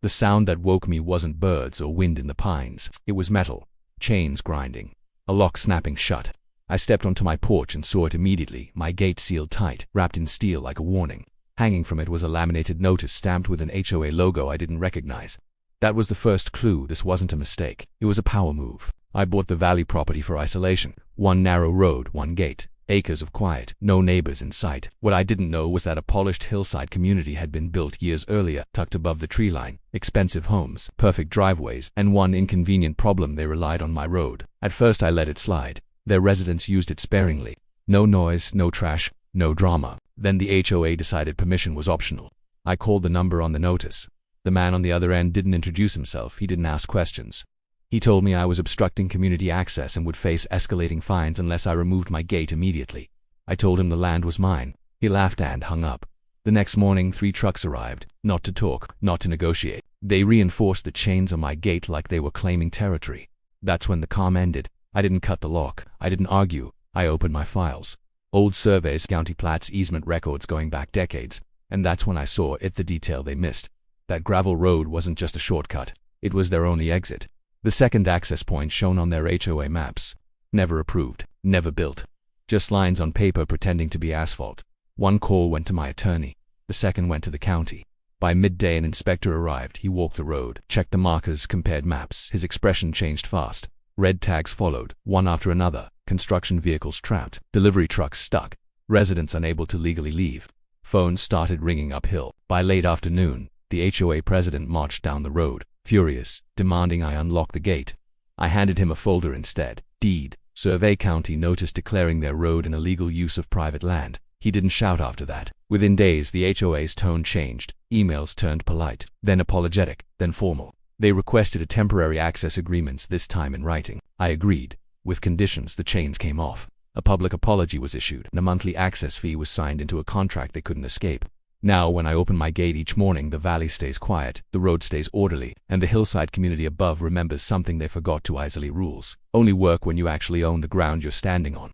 The sound that woke me wasn't birds or wind in the pines. It was metal, chains grinding, a lock snapping shut. I stepped onto my porch and saw it immediately, my gate sealed tight, wrapped in steel like a warning. Hanging from it was a laminated notice stamped with an HOA logo I didn't recognize. That was the first clue this wasn't a mistake. It was a power move. I bought the Valley property for isolation. One narrow road, one gate. Acres of quiet, no neighbors in sight. What I didn't know was that a polished hillside community had been built years earlier, tucked above the tree line. Expensive homes, perfect driveways, and one inconvenient problem: they relied on my road. At first I let it slide. Their residents used it sparingly. No noise, no trash, no drama. Then the HOA decided permission was optional. I called the number on the notice. The man on the other end didn't introduce himself. He didn't ask questions. He told me I was obstructing community access and would face escalating fines unless I removed my gate immediately. I told him the land was mine. He laughed and hung up. The next morning, 3 trucks arrived, not to talk, not to negotiate. They reinforced the chains on my gate like they were claiming territory. That's when the calm ended. I didn't cut the lock. I didn't argue. I opened my files. Old surveys, county plats, easement records going back decades. And that's when I saw the detail they missed. That gravel road wasn't just a shortcut. It was their only exit. The second access point shown on their HOA maps. Never approved, never built. Just lines on paper pretending to be asphalt. One call went to my attorney. The second went to the county. By midday an inspector arrived. He walked the road, checked the markers, compared maps. His expression changed fast. Red tags followed, one after another. Construction vehicles trapped. Delivery trucks stuck. Residents unable to legally leave. Phones started ringing uphill. By late afternoon, the HOA president marched down the road, furious, demanding I unlock the gate. I handed him a folder instead. Deed, survey, county notice declaring their road an illegal use of private land. He didn't shout after that. Within days, the HOA's tone changed. Emails turned polite, then apologetic, then formal. They requested a temporary access agreement, this time in writing. I agreed. With conditions. The chains came off. A public apology was issued, and a monthly access fee was signed into a contract they couldn't escape. Now, when I open my gate each morning, the valley stays quiet, the road stays orderly, and the hillside community above remembers something they forgot: to isolate rules. Only work when you actually own the ground you're standing on.